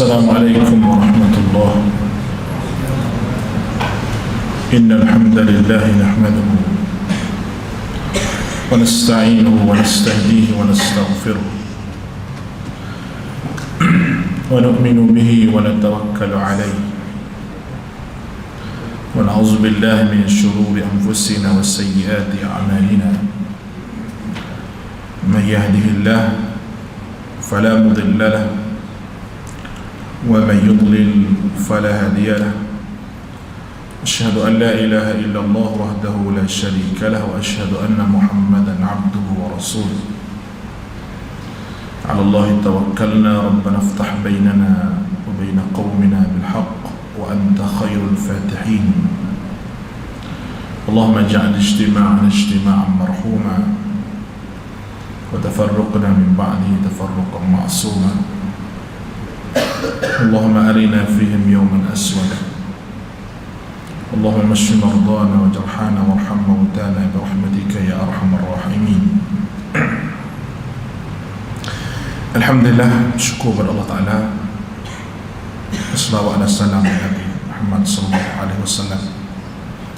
السلام عليكم ورحمة الله. إن الحمد لله نحمده ونستعينه ونستهديه ونستغفره ونؤمن به ونتوكل عليه ونعوذ بالله من شرور أنفسنا وسيئات أعمالنا. من يهده الله فلا مضل له ومن يضلل فلا هادي له. أشهد أن لا إله إلا الله وحده لا شريك له وأشهد أن محمدا عبده ورسوله. على الله توكلنا ربنا افتح بيننا وبين قومنا بالحق وأنت خير الفاتحين. اللهم اجعل اجتماعنا اجتماعا مرحوما وتفرقنا من بعده تفرقا معصوما. اللهم أرنا فيهم يوما أسودا. اللهم اشف مرضانا وجرحانا وارحم موتانا برحمتك يا أرحم الراحمين. Alhamdulillah, syukur kepada Allah Ta'ala. Wassalatu ala salam Nabi Muhammad sallallahu alaihi wasallam.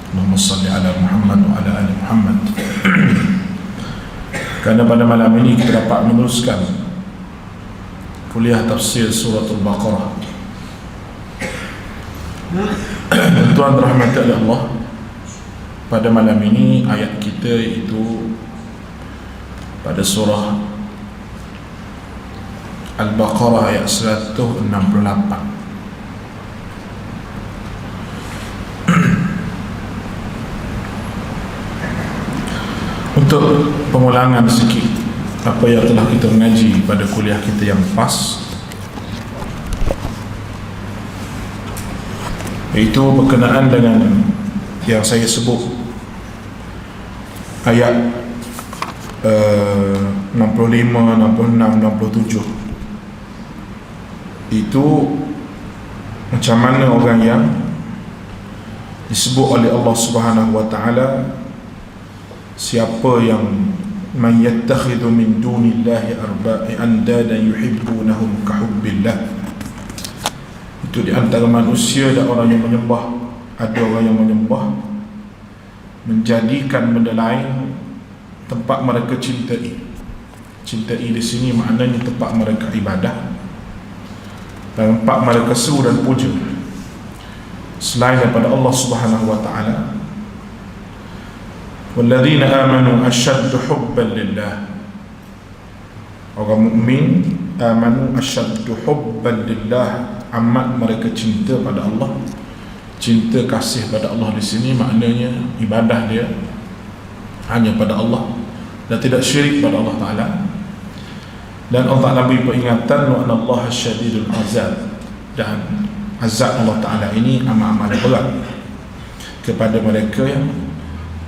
Allahumma salli ala Muhammad wa ala ali Muhammad. Karena pada malam ini kita dapat meneruskan kuliah tafsir surah Al-Baqarah. Tuan rahmati oleh Allah, pada malam ini ayat kita itu pada surah Al-Baqarah ayat 168. Untuk pengulangan sikit apa yang telah kita mengaji pada kuliah kita yang lepas, iaitu berkenaan dengan yang saya sebut ayat 65, 66, 67. Itu macam mana orang yang disebut oleh Allah Subhanahu wa ta'ala, siapa yang man yattakhidhu min dunillahi andadan yuhibbunahum kahubbillah. Itu di antara manusia dan orang yang menyembah, ada orang yang menyembah, menjadikan benda lain tempat mereka cintai. Cintai di sini maknanya tempat mereka ibadah, tempat mereka seru dan puja selain daripada Allah Subhanahu wa ta'ala. Walladzina amanu asyaddu hubban lillah. Orang mukmin amanu asyaddu hubban lillah, amat mereka cinta pada Allah. Cinta kasih pada Allah di sini maknanya ibadah dia hanya pada Allah dan tidak syirik pada Allah Ta'ala. Dan Allah Ta'ala beri peringatan wa anallaha syadidul azab, dan azab Allah Ta'ala ini amat-amat berat kepada mereka yang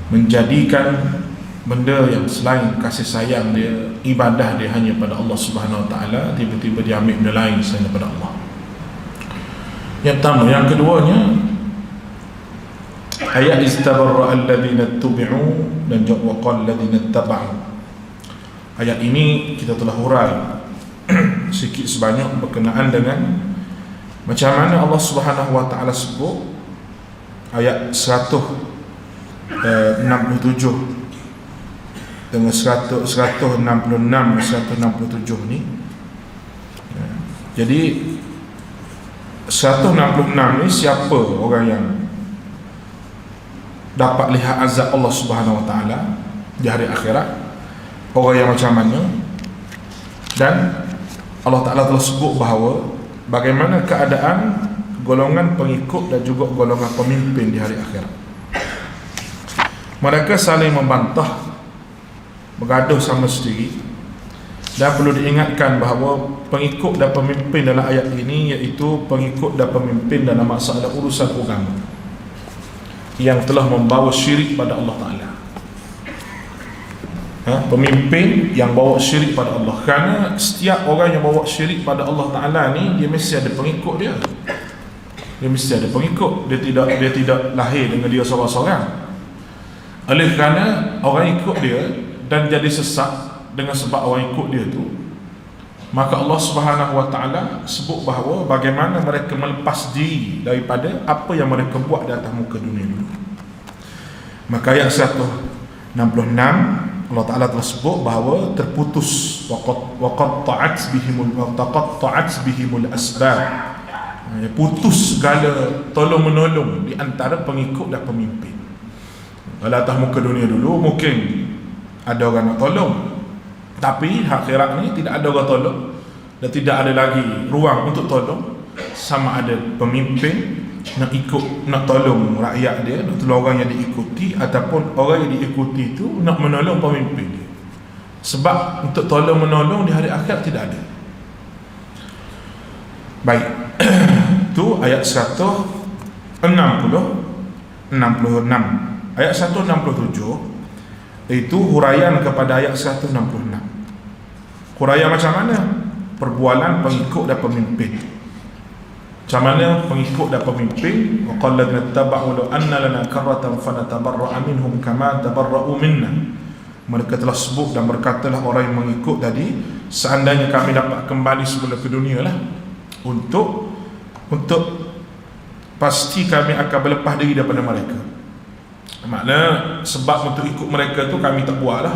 menjadikan benda yang selain kasih sayang dia, ibadah dia hanya pada Allah Subhanahu wa ta'ala, tiba-tiba dia ambil benda lain selain daripada Allah. Yang pertama. Yang keduanya ayat istabarra alladhina tubi'u dan waqal alladhina taba'u. Ayat ini kita telah hurai sikit sebanyak berkenaan dengan macam mana Allah Subhanahu wa ta'ala sebut ayat 167 dengan 166 dan 167 ni. Jadi 166 ni siapa orang yang dapat lihat azab Allah Subhanahu wa ta'ala di hari akhirat, orang yang macam mana. Dan Allah Ta'ala telah sebut bahawa bagaimana keadaan golongan pengikut dan juga golongan pemimpin di hari akhirat. Mereka saling membantah, bergaduh sama sendiri. Dan perlu diingatkan bahawa pengikut dan pemimpin dalam ayat ini iaitu pengikut dan pemimpin dalam masalah urusan agama yang telah membawa syirik pada Allah Ta'ala. Pemimpin yang bawa syirik pada Allah. Kerana setiap orang yang bawa syirik pada Allah Ta'ala ni, dia mesti ada pengikut dia. Dia mesti ada pengikut. Dia tidak lahir dengan dia seorang-seorang. Oleh kerana orang ikut dia dan jadi sesat dengan sebab orang ikut dia tu, Maka Allah Subhanahu wa taala sebut bahawa bagaimana mereka melepas diri daripada apa yang mereka buat di atas muka dunia dulu. Maka ayat 166 Allah Taala telah sebut bahawa terputus waqatta'at bihimul asbab. Putus segala tolong menolong di antara pengikut dan pemimpin. Kalau atas muka dunia dulu mungkin ada orang nak tolong, tapi akhirat ni tidak ada orang tolong dan tidak ada lagi ruang untuk tolong. Sama ada pemimpin nak ikut, nak tolong rakyat dia, nak tolong orang yang diikuti, ataupun orang yang diikuti itu nak menolong pemimpin dia. Sebab untuk tolong menolong di hari akhirat tidak ada. Baik. Itu ayat 166. Ayat 167 itu huraian kepada ayat 166. Huraian macam mana? Perbualan pengikut dan pemimpin. Macam mana pengikut dan pemimpin? Wa qala ladzina tabau law anna lana karratan fanatabarra'a minhum kama tabarra'u minna. Mereka telah sebut dan berkatalah orang yang mengikut tadi, seandainya kami dapat kembali semula ke dunia lah, untuk pasti kami akan berlepas diri daripada mereka. Makna sebab untuk ikut mereka tu kami tak buat lah.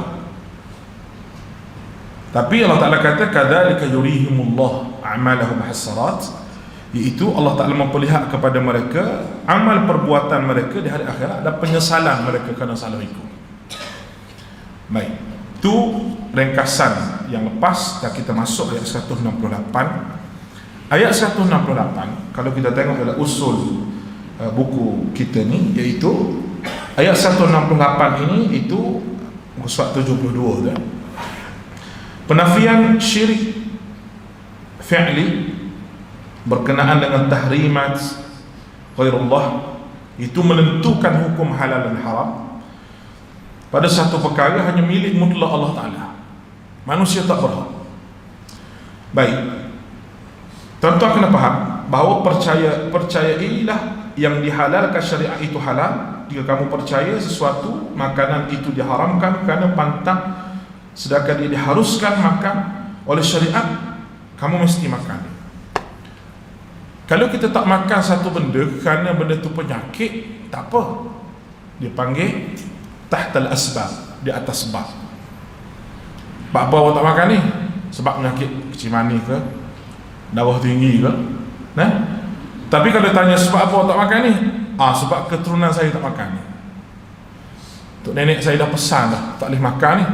Tapi Allah Ta'ala kata kadzalika yurihimullah a'malahum hasarat, iaitu Allah Ta'ala memperlihat kepada mereka amal perbuatan mereka di hari akhirat dan penyesalan mereka kerana salah ikut. Baik, itu ringkasan yang lepas. Dan kita masuk ayat 168. Ayat 168 kalau kita tengok dalam usul buku kita ni, iaitu ayat 168 ini itu surat 72 kan? Penafian syirik fi'li berkenaan dengan tahrimat ghairullah, itu menentukan hukum halal dan haram pada satu perkara hanya milik mutlak Allah Ta'ala. Manusia tak berhak. Baik, tuan-tuan kena faham bahawa percayailah yang dihalalkan syariat itu halal. Jika kamu percaya sesuatu makanan itu diharamkan kerana pantang, sedangkan dia diharuskan makan oleh syariat, kamu mesti makan. Kalau kita tak makan satu benda kerana benda itu penyakit, tak apa, dia panggil tahtal asbab, di atas sebab. Apa awak tak makan ni? Sebab penyakit kecil manis ke, darah tinggi ke, nah? Tapi kalau tanya sebab apa awak tak makan ni, sebab keturunan saya tak makan ni, tok nenek saya dah pesan dah tak boleh makan ni.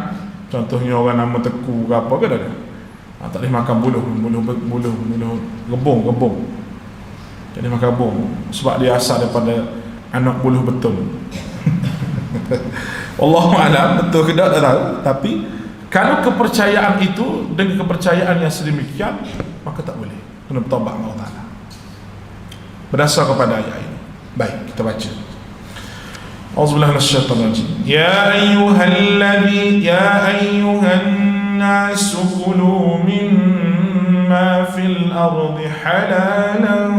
Contohnya orang nama Teku ke apa ke dah tak boleh makan buluh rebung. Jadi makan rebung sebab dia asal daripada anak buluh betul. Wallahualam betul ke tak tahu. Tapi kalau kepercayaan itu dengan kepercayaan yang sedemikian, maka tak boleh, kena bertaubat kepada Allah Ta'ala berdasar kepada ayat ini. Baik, kita baca. Auzubillahi minasyaitonir rajim. Ya ayyuhan nas kulu mimma fil ardi halalan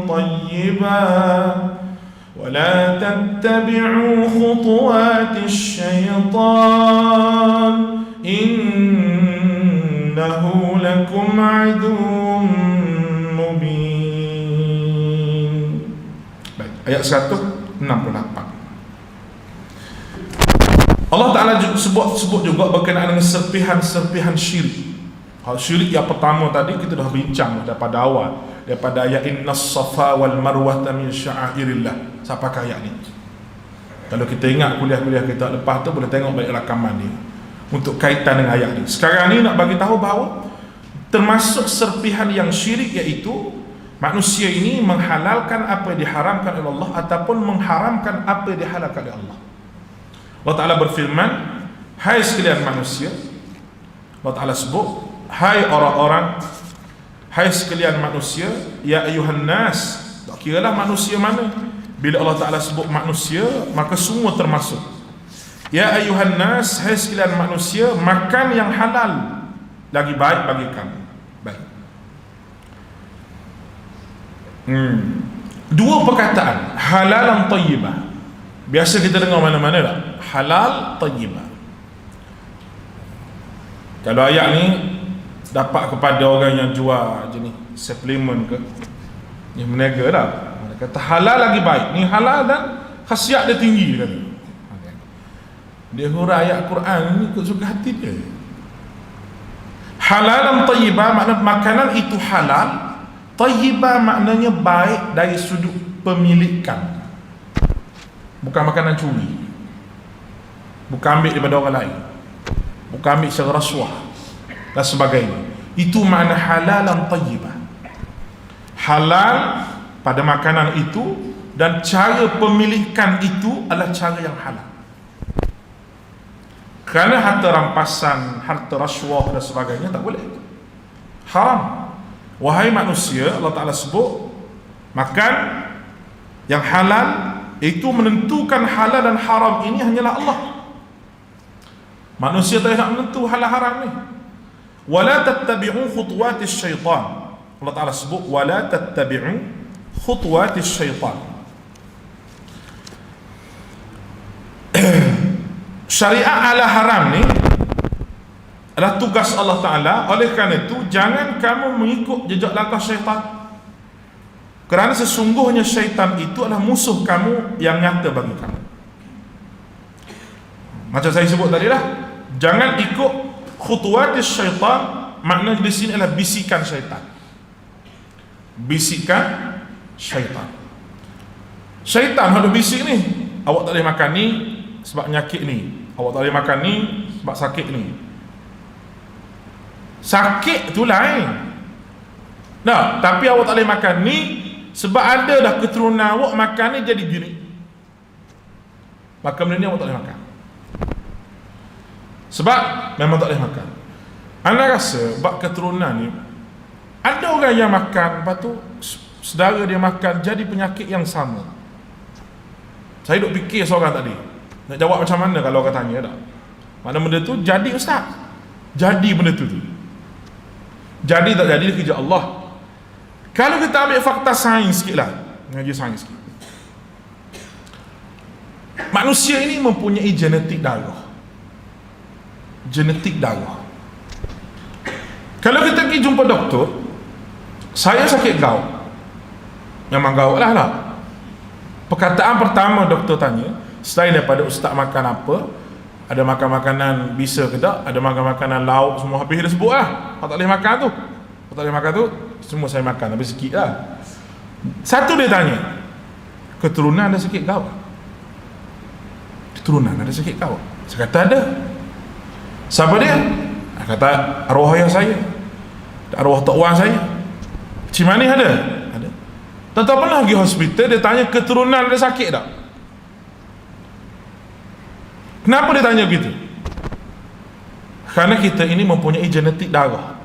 tayyiban wa la tattabi'u khutuwatis syaitan innahu lakum aduwwun mubin. Baik, ayat 168. Allah Ta'ala sebut juga berkenaan dengan serpihan syirik. Syirik yang pertama tadi kita dah bincang daripada awal, daripada ayat innas safa wal marwah min sya'airillah sampai ke ayat ni. Kalau kita ingat kuliah-kuliah kita lepas tu, boleh tengok balik rakaman ni untuk kaitan dengan ayat ni. Sekarang ni nak bagi tahu bahawa termasuk serpihan yang syirik, iaitu manusia ini menghalalkan apa yang diharamkan oleh Allah ataupun mengharamkan apa yang dihalalkan oleh Allah. Allah Ta'ala berfirman, hai sekalian manusia. Allah Ta'ala sebut, hai orang-orang, hai sekalian manusia, ya ayuhan nas. Tak kiralah manusia mana. Bila Allah Ta'ala sebut manusia, maka semua termasuk. Ya ayuhan nas, hai sekalian manusia, makan yang halal lagi baik bagi kamu. Baik. Dua perkataan, halalan tayyibah. Biasa kita dengar mana-mana tak? Halal tayyibah. Kalau ayat ni dapat kepada orang yang jual jenis suplemen ke, ni meniaga dah. Dia kata halal lagi baik, ni halal dan khasiat dia tinggi dia kata. Dia huraikan ayat Quran ni ikut suka hati dia. Halalan tayyibah makna makanan itu halal, tayyibah maknanya baik dari sudut pemilikan, bukan makanan curi, bukan ambil daripada orang lain, bukan ambil secara rasuah dan sebagainya. Itu makna halalan tayyibah. Halal pada makanan itu dan cara pemilikan itu adalah cara yang halal. Kerana harta rampasan, harta rasuah dan sebagainya tak boleh, haram. Wahai manusia, Allah Ta'ala sebut makan yang halal, itu menentukan halal dan haram ini hanyalah Allah. Manusia tak nak menentu halal haram ni. Wala tattabi'u khutuwatis syaitan. Allah Ta'ala sebut wala tattabi'u khutuwatis syaitan. Syariat ala haram ni adalah tugas Allah Ta'ala. Oleh kerana itu jangan kamu mengikut jejak langkah syaitan, kerana sesungguhnya syaitan itu adalah musuh kamu yang nyata bagi kamu. Macam saya sebut tadi lah, jangan ikut khutuwatis syaitan. Makna di sini adalah bisikan syaitan. Bisikan syaitan. Syaitan ada bisik ni, awak tak boleh makan ni sebab penyakit ni, awak tak boleh makan ni sebab sakit ni. Sakit tu lain. Nah, tapi awak tak boleh makan ni sebab ada dah keturunan awak makan ni jadi gini, maka benda ni awak tak boleh makan. Sebab memang tak boleh makan. Anda rasa bab keturunan ni, ada orang yang makan, lepas tu saudara dia makan, jadi penyakit yang sama. Saya duk fikir seorang tadi, nak jawab macam mana kalau orang tanya tak? Mana benda tu jadi ustaz? Jadi benda tu. Jadi tak jadi kerja Allah. Kalau kita ambil fakta sains sikit lah, ngaji sains sikit. Manusia ini mempunyai genetik darah. Genetik darah. Kalau kita pergi jumpa doktor, saya sakit gout, memang gout lah. Perkataan pertama doktor tanya, selain daripada ustaz makan apa, ada makan makanan bisa ke tak, ada makan makanan lauk, semua habis dia sebut lah. Awak tak boleh makan tu, awak tak boleh makan tu, semua saya makan, tapi sikit lah. Satu dia tanya, keturunan ada sakit gout? Keturunan ada sakit gout? Saya kata ada. Siapa dia? Dia kata arwah ayah saya, arwah tok wan saya. Cimani ada? Ada. Tak pernah pergi hospital, dia tanya keturunan ada sakit tak? Kenapa dia tanya begitu? Kerana kita ini mempunyai genetik darah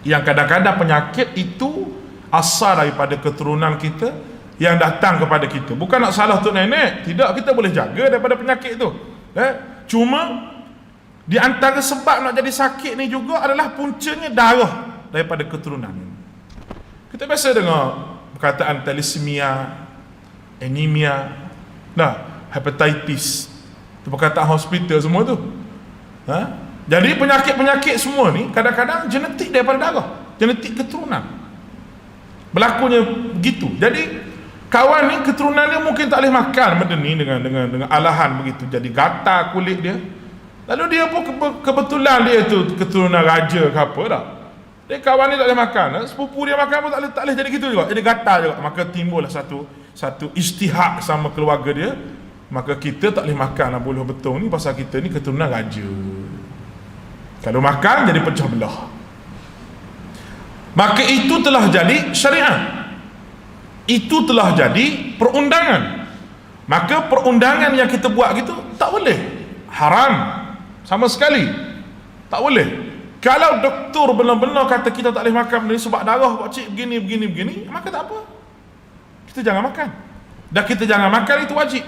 yang kadang-kadang penyakit itu asal daripada keturunan kita yang datang kepada kita. Bukan nak salah tok nenek, tidak, kita boleh jaga daripada penyakit itu. Cuma di antara sebab nak jadi sakit ni juga adalah puncanya darah daripada keturunan. Kita biasa dengar perkataan thalassemia, anemia, hepatitis, itu perkataan hospital semua tu. Jadi penyakit-penyakit semua ni kadang-kadang genetik daripada darah, genetik keturunan. Berlakunya begitu. Jadi kawan ni keturunan dia mungkin tak boleh makan benda ni dengan alahan begitu, jadi gatal kulit dia. Lalu dia pun kebetulan dia tu keturunan raja ke apa tak, dia kawan ni tak boleh makan, sepupu dia makan pun tak boleh jadi gitu juga, jadi gatal juga. Maka timbullah satu ijtihad sama keluarga dia, maka kita tak boleh makan buluh betung ni pasal kita ni keturunan raja. Kalau makan jadi pecah belah. Maka itu telah jadi syariat, itu telah jadi perundangan. Maka perundangan yang kita buat gitu tak boleh, haram sama sekali, tak boleh. Kalau doktor benar-benar kata kita tak boleh makan benda ni sebab darah pakcik begini, maka tak apa, kita jangan makan. Dan kita jangan makan itu wajib.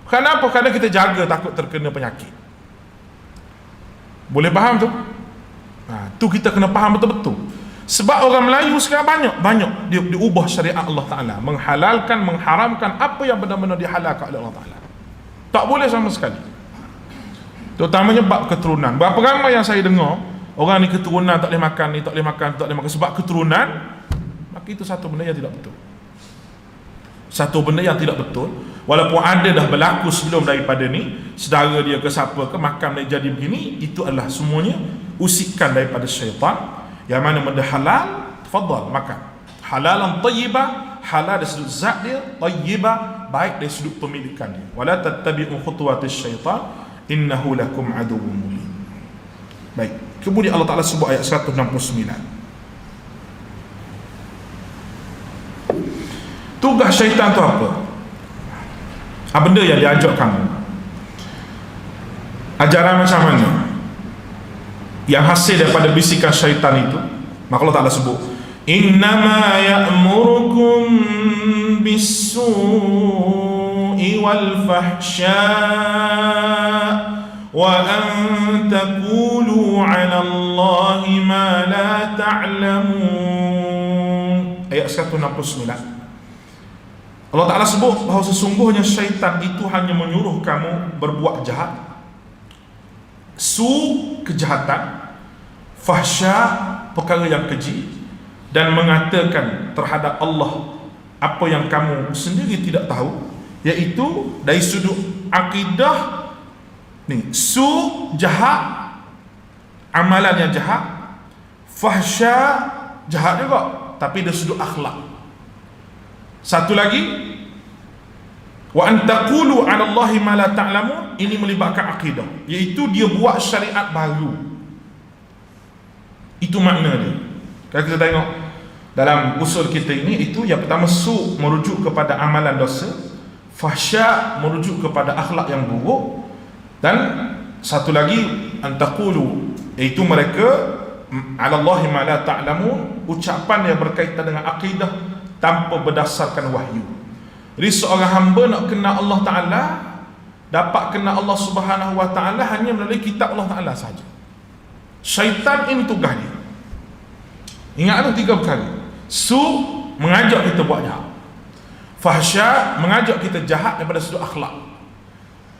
Kenapa? Kerana kita jaga takut terkena penyakit. Boleh faham tu? Tu kita kena faham betul-betul. Sebab orang Melayu sekarang banyak dia ubah syariat Allah Ta'ala, menghalalkan, mengharamkan apa yang benar-benar dihalalkan oleh Allah Ta'ala. Tak boleh sama sekali. Terutamanya bab keturunan. Berapa ramai yang saya dengar orang ni keturunan tak boleh makan ni, tak boleh makan, tak boleh makan sebab keturunan, maka itu satu benda yang tidak betul. Satu benda yang tidak betul. Walaupun ada dah berlaku sebelum daripada ni, saudara dia ke siapa ke makan dia jadi begini, itu adalah semuanya usikan daripada syaitan. Yang mana benda halal, tafadhal makan. Halalan tayyibah, halal dari sudut zat dia, tayyibah baik dari sudut pemilikan dia. Wala tattabi'u khutuwatis syaitan innahu lakum aduwwun mubin. Baik. Kemudian Allah Taala sebut ayat 169. Tugas syaitan tu apa? Benda yang dia ajak kamu. Ajaran macam mana? Yang hasil daripada bisikan syaitan itu, maka Allah Ta'ala sebut, innama ya'murukum bis-su'i wal fahsya' wa an taqulu 'ala Allahi ma la ta'lamun. Ayat 169. Allah Ta'ala sebut bahawa sesungguhnya syaitan itu hanya menyuruh kamu berbuat jahat, kejahatan, fahsya, perkara yang keji, dan mengatakan terhadap Allah apa yang kamu sendiri tidak tahu, iaitu dari sudut akidah ni, jahat, amalan yang jahat, fahsya jahat juga, tapi dari sudut akhlak. Satu lagi, wa an taqulu 'ala Allahi ma la ta'lamun, ini melibatkan akidah, iaitu dia buat syariat baru. Itu makna dia. Kalau kita tengok dalam usul kita ini, itu yang pertama merujuk kepada amalan dosa, fahsya merujuk kepada akhlak yang buruk, dan satu lagi an taqulu, iaitu mereka 'ala Allahi ma la ta'lamun, ucapan yang berkaitan dengan akidah tanpa berdasarkan wahyu. Jadi seorang hamba nak kenal Allah Ta'ala, dapat kenal Allah Subhanahu Wa Ta'ala hanya melalui kitab Allah Ta'ala saja. Syaitan ini tugas dia. Ingat tu 3 perkara. Mengajak kita buat jahat. Fahsya, mengajak kita jahat daripada sudut akhlak.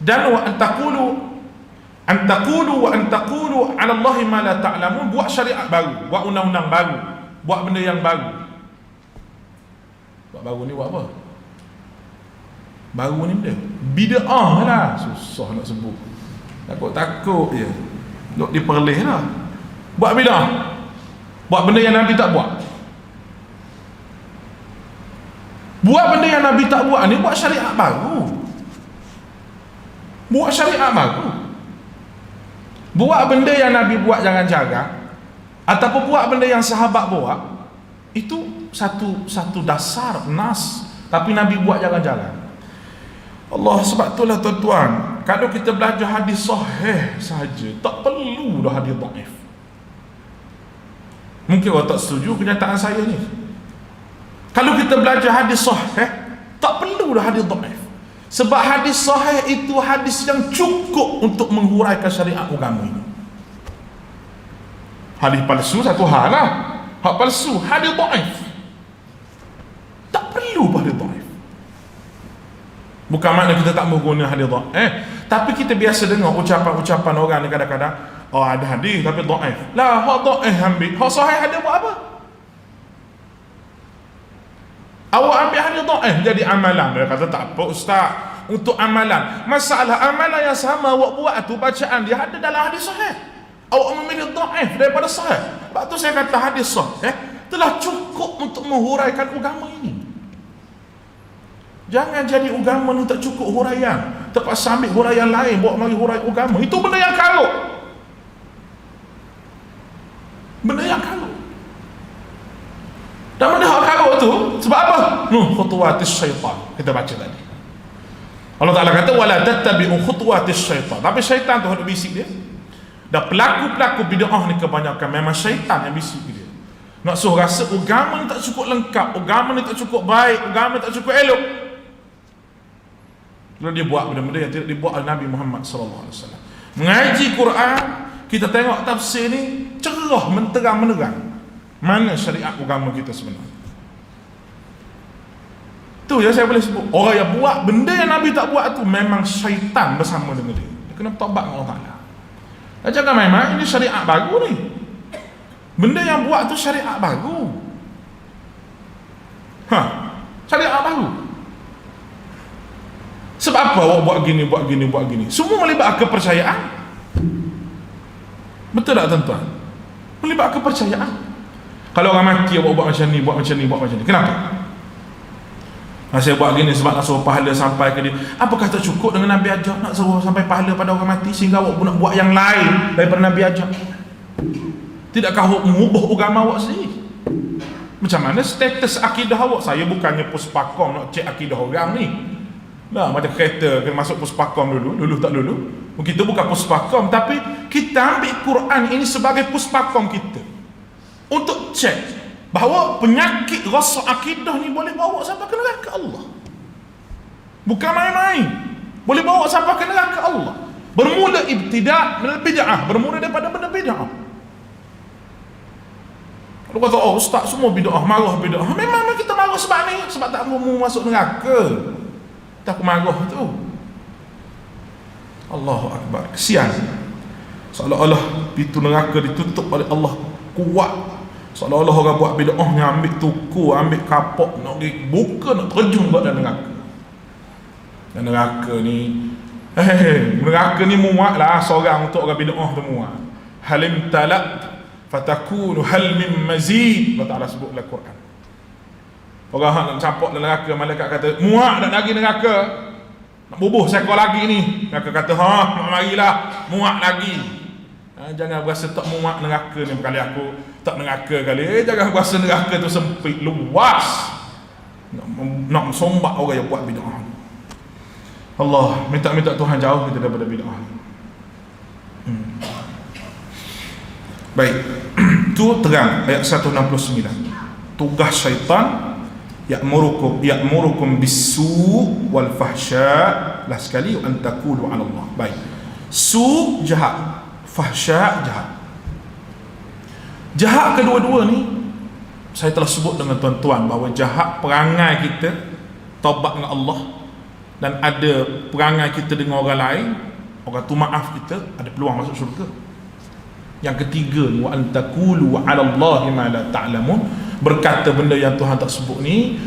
Dan wa antaqulu wa antaqulu 'ala Allahi ma la ta'lamun, buat syariat baru, buat undang-undang baru, buat benda yang baru. Baru ni buat apa? Baru ni bid'ah lah. Susah nak sebut, takut je nak diperleh lah. Buat bid'ah, buat benda yang Nabi tak buat. Buat benda yang Nabi tak buat ni, buat syariat baru. Buat syariat baru. Buat benda yang Nabi buat jangan jarang, ataupun buat benda yang sahabat buat, itu satu dasar nas, tapi Nabi buat jalan-jalan. Allah, sebab itulah tuan-tuan, kalau kita belajar hadis sahih saja, tak perlu dah hadis dhaif. Mungkin orang tak setuju kenyataan saya ni. Kalau kita belajar hadis sahih, tak perlu dah hadis dhaif. Sebab hadis sahih itu hadis yang cukup untuk menghuraikan syariat agama ini. Hadis palsu satu hal lah, hak palsu, hadis dhaif tak perlu hadis dhaif. Bukan makna kita tak berguna hadis dhaif, tapi kita biasa dengar ucapan-ucapan orang ni kadang-kadang, oh ada hadis tapi dhaif. Lah, hak dhaif ambil, hak sahih hadis buat apa? Awak ambil hadis dhaif jadi amalan. Dia kata tak apa ustaz, untuk amalan. Masalah amalan yang sama awak buat tu, bacaan dia ada dalam hadis sahih. Awak memilih dhaif daripada sahih. Sebab tu saya kata hadis sahih telah cukup untuk menghuraikan agama ini. Jangan jadi agama ni tak cukup huraian, terpaksa ambil huraian lain buat mari hurai agama. Itu benda yang karut. Benda yang karut. Dan benda yang karut tu sebab apa? Khutuwatis syaitan. Kita baca tadi. Allah Ta'ala kata wala tattabi'u khutuwatis syaitan. Tapi syaitan tu ada bisik dia. Dan pelaku-pelaku bid'ah ni kebanyakan memang syaitan yang bisik dia. Nak suruh rasa agama ni tak cukup lengkap, agama ni tak cukup baik, agama ni tak cukup elok. Lalu dia buat benda-benda yang tidak dibuat oleh Nabi Muhammad SAW. Mengaji Quran, kita tengok tafsir ni cerah, menterang-menerang mana syariat agama kita sebenarnya. Tu yang saya boleh sebut. Orang yang buat benda yang Nabi tak buat tu memang syaitan bersama dengan dia. Dia kena bertaubat dengan Allah Ta'ala. Jangan main-main, ini syariat baru ni. Benda yang buat tu syariat baru. Syariat baru. Sebab apa awak buat gini, buat gini, buat gini? Semua melibat kepercayaan. Betul tak tuan-tuan? Melibat kepercayaan. Kalau orang mati awak buat macam ni, buat macam ni, buat macam ni. Kenapa? Saya buat gini sebab nak suruh pahala sampai ke dia. Apakah tak cukup dengan Nabi ajar nak suruh sampai pahala pada orang mati, sehingga awak pun nak buat yang lain daripada Nabi ajar? Tidakkah awak mengubah agama awak sendiri? Macam mana status akidah awak? Saya bukannya puspakom nak cek akidah orang ni. Nah, macam kereta kena masuk puspakom dulu tak dulu. Kita bukan puspakom, tapi kita ambil Quran ini sebagai puspakom kita untuk cek bahawa penyakit rasa akidah ni boleh bawa sampai ke neraka Allah. Bukan main-main. Boleh bawa sampai ke neraka Allah. Bermula ibtida' minal bid'ah, bermula daripada benda bid'ah. Kalau kata, oh ustaz semua bid'ah, marah bid'ah. Memang kita marah sebab ni, sebab tak mau masuk neraka. Tak marah tu. Allahu Akbar. Kesian. Seolah-olah pintu neraka ditutup oleh Allah kuat. Seolah-olah orang buat bid'ahnya ambil tuku, ambil kapok, nak pergi buka, nak terjun kat dalam neraka. Dan neraka ni neraka ni muat lah seorang untuk orang bid'ah tu muat. Halim talak fatakunu hal min mazid. Allah Ta'ala sebut dalam Quran. Orang nak campak dalam neraka, malaikat kata muat nak lagi neraka, nak bubuh seekor lagi ni. Neraka kata marilah, muat lagi. Jangan berasa tak muat neraka ni kali aku tak neraka kali. Jangan berasa neraka tu sempit, luas. Nak sombak orang yang buat bid'ah. Allah, minta Tuhan jauh kita daripada bid'ah. Baik. Tu terang ayat 169. Tugas syaitan ya'murukum bis-su' wal fahsya' lah sekali an taqulu 'ala Allah. Baik. Su' jahat, fahsya' jahat. Jahat kedua-dua ni saya telah sebut dengan tuan-tuan bahawa jahat perangai kita taubat dengan Allah, dan ada perangai kita dengan orang lain, orang tu maaf kita, ada peluang masuk syurga. Yang ketiga ni wa antaqulu 'ala Allahi ma la ta'lamun, berkata benda yang Tuhan tak sebut ni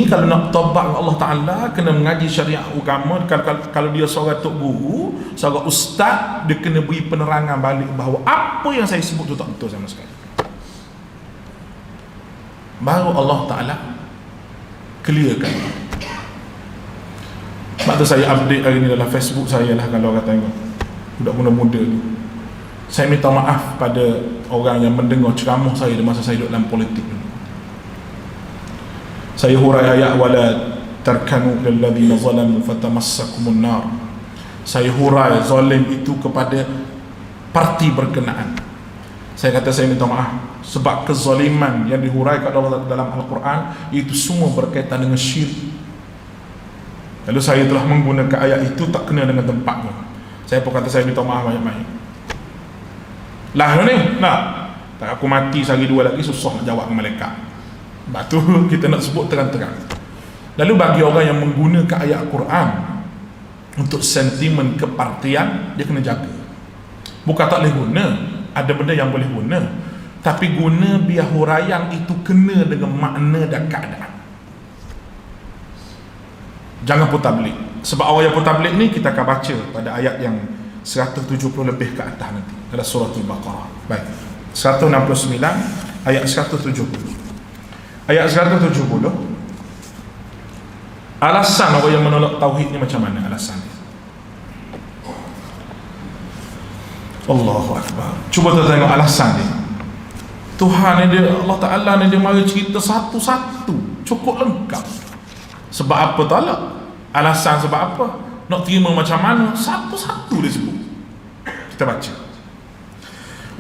kalau nak taubat dengan Allah Ta'ala kena mengaji syariat agama. Kalau dia seorang tok guru, seorang ustaz, dia kena beri penerangan balik bahawa apa yang saya sebut tu tak betul sama sekali. Baru Allah Ta'ala clearkan. Sebab tu saya update hari ni dalam Facebook saya lah, kalau orang tengok budak muda-muda ni. Saya minta maaf pada orang yang mendengar ceramah saya di masa saya duduk dalam politik ni. Saya hurai ayat wala tarkanu lil ladzina zalamu fatamassakumun nar. Saya hurai zalim itu kepada parti berkenaan. Saya kata saya minta maaf sebab kezaliman yang dihuraikan dalam Al-Quran itu semua berkaitan dengan syirik. Lalu saya telah menggunakan ayat itu tak kena dengan tempatnya. Saya pun kata saya minta maaf banyak-banyak. Lah ni, tak aku mati sehari dua lagi susah nak jawab dengan malaikat. Sebab tu kita nak sebut terang-terang. Lalu bagi orang yang menggunakan ayat Al-Quran untuk sentimen kepartian, dia kena jaga. Bukan tak boleh guna, ada benda yang boleh guna, tapi guna biar huraian itu kena dengan makna dan keadaan. Jangan putar-belik. Sebab orang yang putar-belik ni kita akan baca pada ayat yang 170 lebih ke atas nanti dalam surah Al-Baqarah. Baik, 169 ayat 170. Ayat 170, alasan orang yang menolak tauhid ni macam mana alasan dia? Allahu Akbar. Cuba kita tengok alasan dia. Tuhan ni dia, Allah Ta'ala ni dia mari cerita satu-satu, cukup lengkap. Sebab apa tolak? Alasan sebab apa? Nak terima macam mana? Satu-satu dia sebut. Kita baca.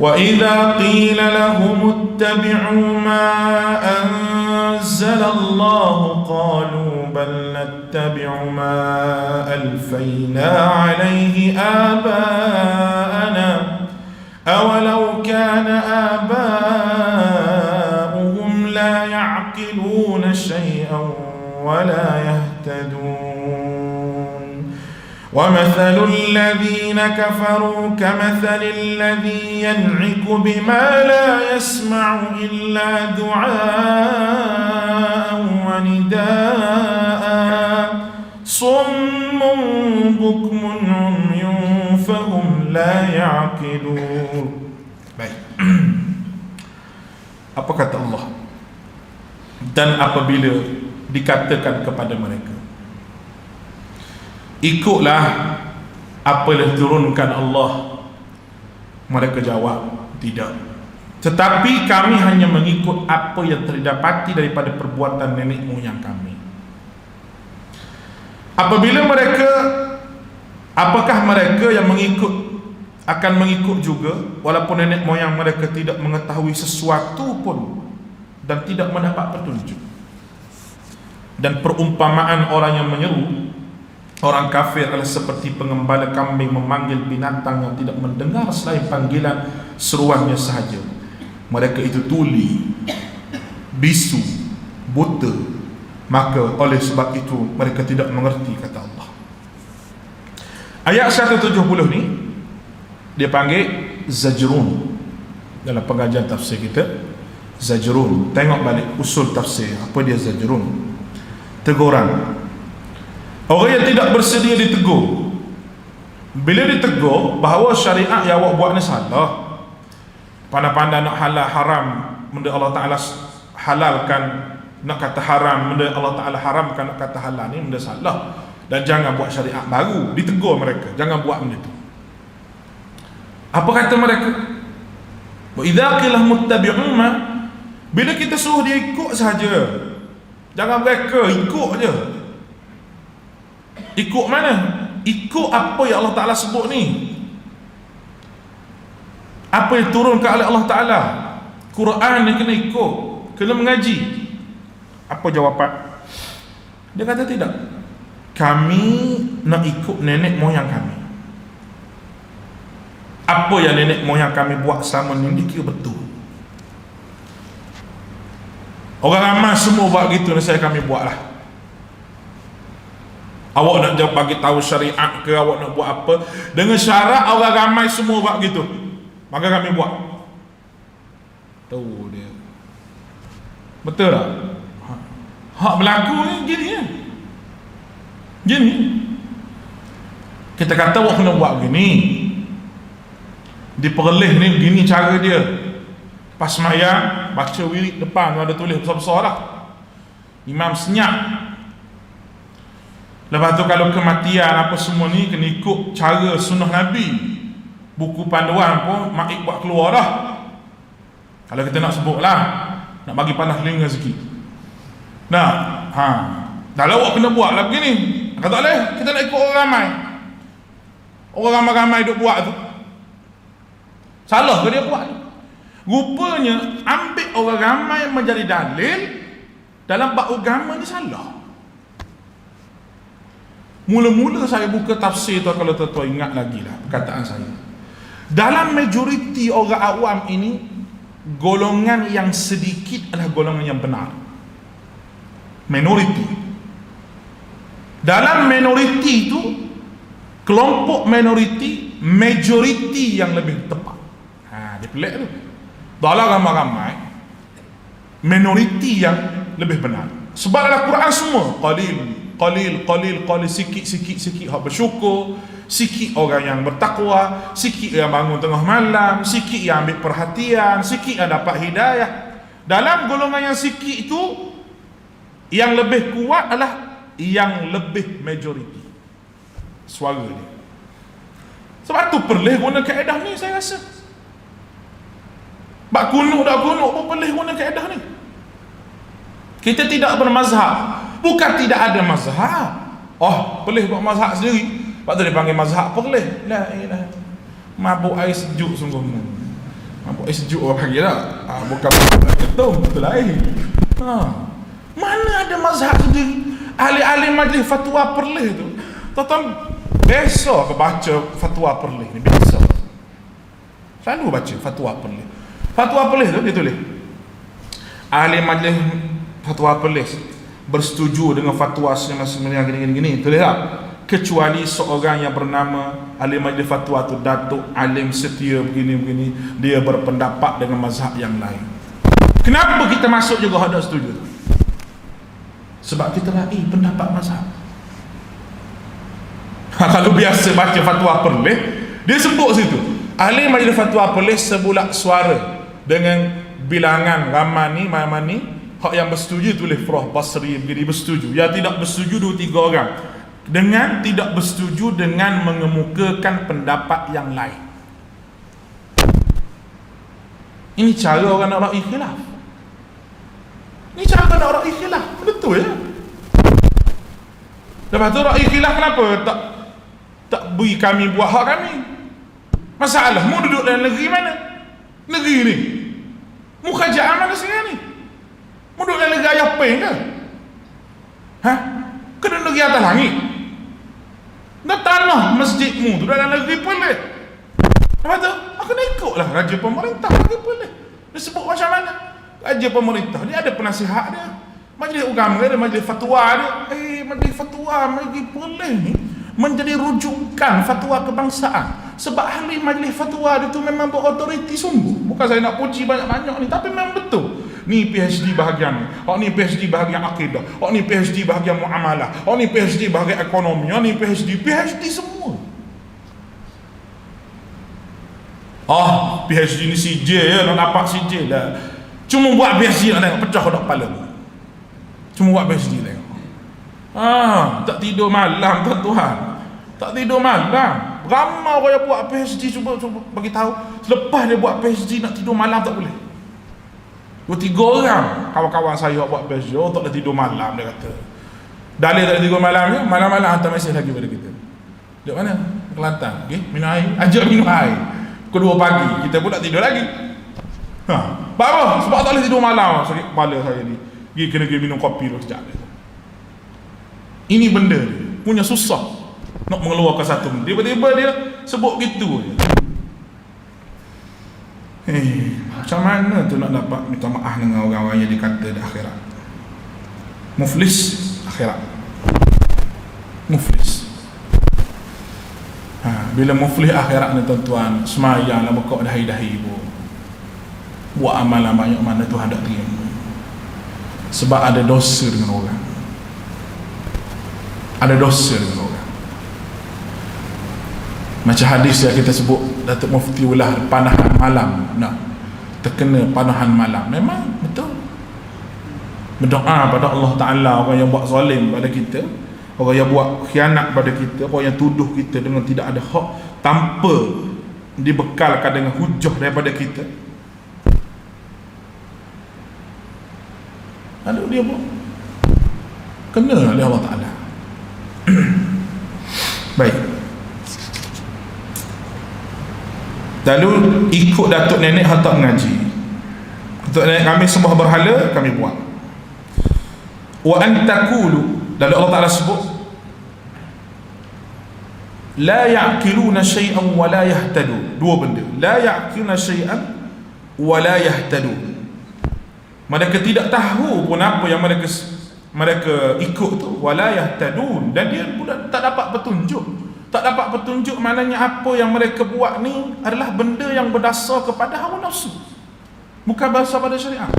Wa idza qila lahum ittabi'u ma anzala Allah qalu bal nattabi'u ma alfayna 'alayhi aba'ana awalau kana aba'uhum la ya'qiluna shay'an wa la yahtadun. وَمَثَلُ الَّذِينَ كَفَرُوا كَمَثَلِ الَّذِي يَنْعِكُ بِمَا لَا يَسْمَعُ إِلَّا دُعَاءً وَنِدَاءً صُمٌّ بُكْمٌ عُمْيٌ فَهُمْ لَا يَعْقِلُونَ. Baik. Apa kata Allah? Dan apabila dikatakan kepada mereka, ikutlah apa yang diturunkan Allah, mereka jawab, tidak, tetapi kami hanya mengikut apa yang terdapati daripada perbuatan nenek moyang kami. Apabila mereka, apakah mereka yang akan mengikut juga walaupun nenek moyang mereka tidak mengetahui sesuatu pun dan tidak mendapat petunjuk? Dan perumpamaan orang yang menyeru orang kafir adalah seperti pengembala kambing memanggil binatang yang tidak mendengar selain panggilan seruannya sahaja. Mereka itu tuli, bisu, buta, maka oleh sebab itu mereka tidak mengerti, kata Allah. Ayat 170 ni dia panggil zajrun. Dalam pengajian tafsir kita, zajrun. Tengok balik usul tafsir, apa dia zajrun? Teguran. Orang yang tidak bersedia ditegur, bila ditegur bahawa syariat yang awak buat ni salah, pandai-pandai nak halal haram benda Allah Ta'ala halalkan, nak kata haram benda Allah Ta'ala haramkan, nak kata halal ni benda salah, dan jangan buat syariat baru. Ditegur mereka, jangan buat benda tu. Apa kata mereka? Wa idza qila muttabi'un ma, bila kita suruh dia ikut saja, jangan mereka ikut je. Ikut mana? Ikut apa yang Allah Ta'ala sebut ni, apa yang turunkan oleh Allah Ta'ala. Quran ni kena ikut, kena mengaji. Apa jawapan? Dia kata tidak, kami nak ikut nenek moyang kami. Apa yang nenek moyang kami buat sama ni, dia kira betul. Orang ramai semua buat gitu, saya kami buatlah. Awak nak bagi tahu syariat ke, awak nak buat apa, dengan syarat orang ramai semua buat gitu, maka kami buat. Tahu dia betul tak? Hak berlaku ni gini ya. Gini kita kata awak kena buat gini, diperleh ni gini cara dia. Pas sembahyang baca wirid depan ada tulis besar-besar lah, imam senyap. Lepas tu kalau kematian apa semua ni kena ikut cara sunnah Nabi. Buku panduan pun maik buat keluar dah. Kalau kita nak sebut lah, nak bagi panas telinga sikit. Nah, dah lah awak kena buat lah begini. Kata tak boleh, kita nak ikut orang ramai. Orang ramai-ramai duk buat tu, salah ke dia buat tu? Rupanya ambil orang ramai menjadi dalil dalam bab agama ni salah. Mula-mula saya buka tafsir tu, kalau tuan-tuan ingat lagi lah perkataan saya, dalam majoriti orang awam ini, golongan yang sedikit adalah golongan yang benar, minoriti. Dalam minoriti itu, kelompok minoriti, majoriti yang lebih tepat. Dia pelik tu. Dalam ramai-ramai, minoriti yang lebih benar. Sebab dalam Quran semua qalil, sikit hak bersyukur, sikit orang yang bertakwa, sikit yang bangun tengah malam, sikit yang ambil perhatian, sikit yang dapat hidayah. Dalam golongan yang sikit itu, yang lebih kuat adalah yang lebih majoriti suara dia. Sebab tu perlu guna kaedah ni, saya rasa. Bak kunuk pun perlu guna kaedah ni. Kita tidak bermazhab, bukan tidak ada mazhab. Boleh buat mazhab sendiri. Lepas tu dia panggil mazhab boleh. La ilaha. Mabuk air sejuk sungguh. Mabuk air sejuk orang panggil tak? Bukan mabuk ketum, betul lain. Mana ada mazhab sendiri? Ahli-ahli majlis fatwa perleh tu, tuan-tuan biasa baca fatwa perleh ni, biasa. Selalu baca fatwa perleh. Fatwa perleh tu dia tulis, ahli majlis fatwa perleh bersetuju dengan fatwa sebenarnya gini-gini, tulis tak? kecuali seorang yang bernama alim majlis fatwa tu, Datuk Alim Setia begini-begini, dia berpendapat dengan mazhab yang lain. Kenapa kita masuk juga hendak setuju? Sebab kita raih pendapat mazhab. Kalau biasa baca fatwa Perlis, dia sebut situ ahli majlis fatwa Perlis sebulat suara dengan bilangan ramai ni hak yang bersetuju tulis Prof Basri begini bersetuju, yang tidak bersetuju 2-3 orang, dengan tidak bersetuju dengan mengemukakan pendapat yang lain. Ini cara orang nak raih khilaf. Ini cara nak raih khilaf. Betul ya? Lepas tu raih khilaf kenapa tak beri kami buat hak kami? Masalah mu duduk dalam negeri mana? Negeri ni mu kerajaan mana sekarang ni? Mu duduk dalam negeri ayah pen ke? Kena negeri atas langit. Dan tanah masjidmu tu dalam negeri Perlis. Lepas tu aku nak ikutlah raja pemerintah negeri Perlis. Dia sebut macam mana? Raja pemerintah dia ada penasihat dia, majlis agama dia, majlis fatwa dia. Majlis fatwa negeri Perlis ni menjadi rujukan fatwa kebangsaan. Sebab ahli majlis fatwa dia tu memang berautoriti sungguh. Bukan saya nak puji banyak-banyak ni, tapi memang betul. Ni PhD bahagian ni, ni PhD bahagian akidah, ni PhD bahagian muamalah, ni PhD bahagian ekonomi, ni PhD semua. PhD ni CJ ya, nak dapat CJ lah. Cuma buat PhD nak tengok pecah kotak kepala. Cuma buat PhD tengok. Tak tidur malam tuan-tuan. Tak tidur malam. Ramai orang yang buat PhD cuba bagi tahu, selepas dia buat PhD nak tidur malam tak boleh. 2-3 orang kawan-kawan saya buat PhD, tak boleh tidur malam, dia kata. Dalil tak boleh tidur malam ya, malam-malam hantar mesej lagi pada kita. Duduk mana? Kelantan. Minum air. Ajak minum air. Pukul 2 pagi kita pun tak tidur lagi. Apa? Sebab tak boleh tidur malam. Sakit kepala saya ni. Kena minum kopi dulu sekejap. Ini benda dia punya susah nak mengeluarkan satu benda. Tiba-tiba dia sebut gitu je. Macam mana tu nak dapat minta maaf dengan orang-orang yang dikata di akhirat? Muflis akhirat. Muflis. Bila muflis akhirat ni tuan-tuan, semayang lah bekok dahi-dahi pun, buat amalan banyak mana Tuhan tak terima. Sebab ada dosa dengan orang. Ada dosa dengan orang. Macam hadis yang kita sebut, Datuk Mufti ulah panahan malam. Terkena panahan malam. Memang betul. Berdoa pada Allah Ta'ala orang yang buat zalim pada kita, orang yang buat khianat pada kita, orang yang tuduh kita dengan tidak ada hak, tanpa dibekalkan dengan hujah daripada kita. Ada dia pun kena oleh Allah Ta'ala. Baik. Lalu ikut datuk nenek hantar mengaji. Datuk nenek kami sembah berhala, kami buat. Wa antakulu, lalu Allah Ta'ala sebut, la ya'qiluna syai'an wa la yahtadu. Dua benda. La ya'qiluna syai'an wa la yahtadu. Mereka tidak tahu pun apa yang mereka ikut tu, wala yahtadun, dan dia pula tak dapat petunjuk. Tak dapat petunjuk maknanya apa yang mereka buat ni adalah benda yang berdasar kepada hawa nafsu, bukan berdasar pada syariat.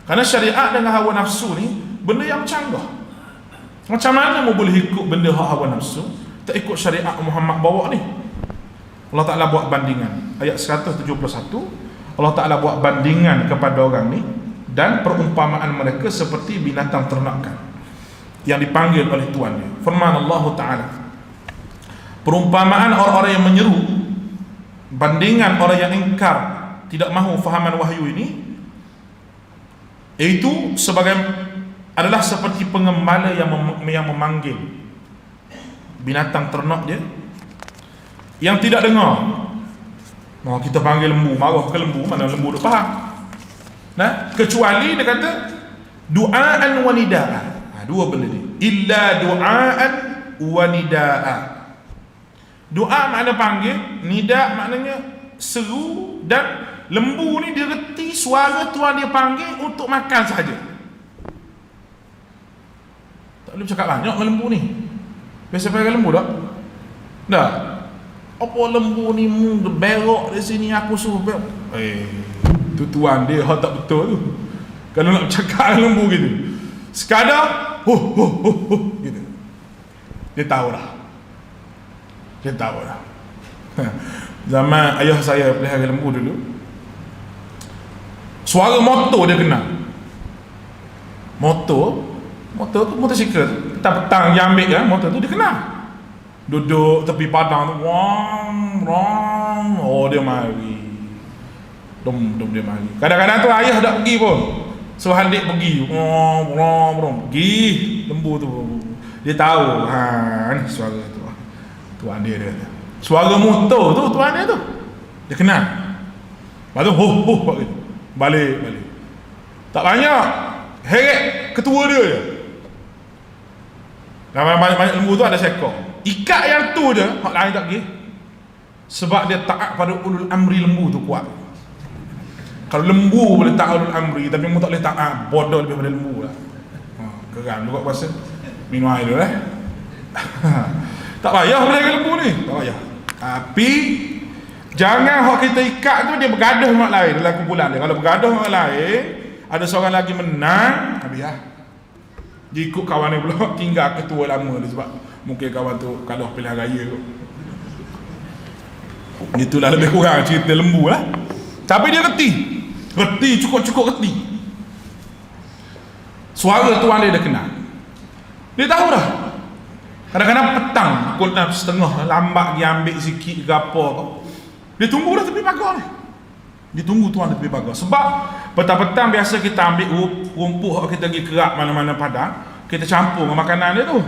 Kerana syariat dengan hawa nafsu ni benda yang canggah. Macam mana mu boleh ikut benda hawa nafsu, tak ikut syariat Muhammad bawa ni? Allah Ta'ala buat bandingan. Ayat 171, Allah Ta'ala buat bandingan kepada orang ni, dan perumpamaan mereka seperti binatang ternakan yang dipanggil oleh Tuhan dia. Firman Allah Ta'ala, perumpamaan orang-orang yang menyeru, bandingan orang yang ingkar, tidak mahu fahaman wahyu ini, iaitu sebagai adalah seperti pengembala yang memanggil binatang ternak dia yang tidak dengar. Kita panggil lembu, marah ke lembu, mana lembu dia faham. Kecuali dia kata du'aan wa nida'a. Dua benda ni. Illa du'aan wa nida'a. Doa makna panggil, nida maknanya seru, dan lembu ni dia reti suara Tuhan dia panggil untuk makan sahaja. Tak boleh bercakap banyak dengan lembu ni. Biasa pakai lembu tak? Tak. Apa lembu ni berok di sini aku suruh berok. Tu tuan dia hak tak betul tu. Kalau nak bercakap dengan lembu gitu. Sekadar gitu. Dia tahu dah. Zaman ayah saya pelihara lembu dulu, suara motor dia kenal. Motor tu motosikal. Petang-petang dia ambil kan, motor tu dia kenal. Duduk tepi padang tu, wang, oh dia mari. Dom dia mari. Kadang-kadang tu ayah tak pergi pun. So adik pergi, pergi lembu tu. Dia tahu, ni suara tu. Tuan dia kata. Suara motor tu tuan dia tu. Dia kenal. Lepas tu balik. Tak banyak. Heret ketua dia je. Dalam banyak lembu tu ada seekor. Ikat yang tu je, hak lain tak pergi. Sebab dia taat pada ulul amri lembu tu kuat. Kalau lembu boleh taat ulul amri, tapi lembu tak boleh taat, bodoh lebih pada lembu lah. Geram juga puasa. Minum air dulu tak payah boleh ke lembu ni, tak payah. Tapi jangan hak kita ikat tu dia bergaduh dengan orang lain dalam kumpulan dia. Kalau bergaduh dengan orang lain, ada seorang lagi menang, habis lah. Dia ikut kawan dia pula, tinggal ketua lama dia sebab mungkin kawan tu kalah pilihan raya tu. Itulah lebih kurang cerita lembu lah. Tapi dia reti, cukup reti. Suara tuan dia kenal. Dia tahu dah. Kadang-kadang petang pukul 6:30 lambat dia ambil sikit ke apa ke, dia tunggu dah tepi pagar ni. Dia tunggu tuan di tepi pagar. Sebab petang-petang biasa kita ambil rumput kita pergi kerak mana-mana padang, kita campur dengan makanan dia tu.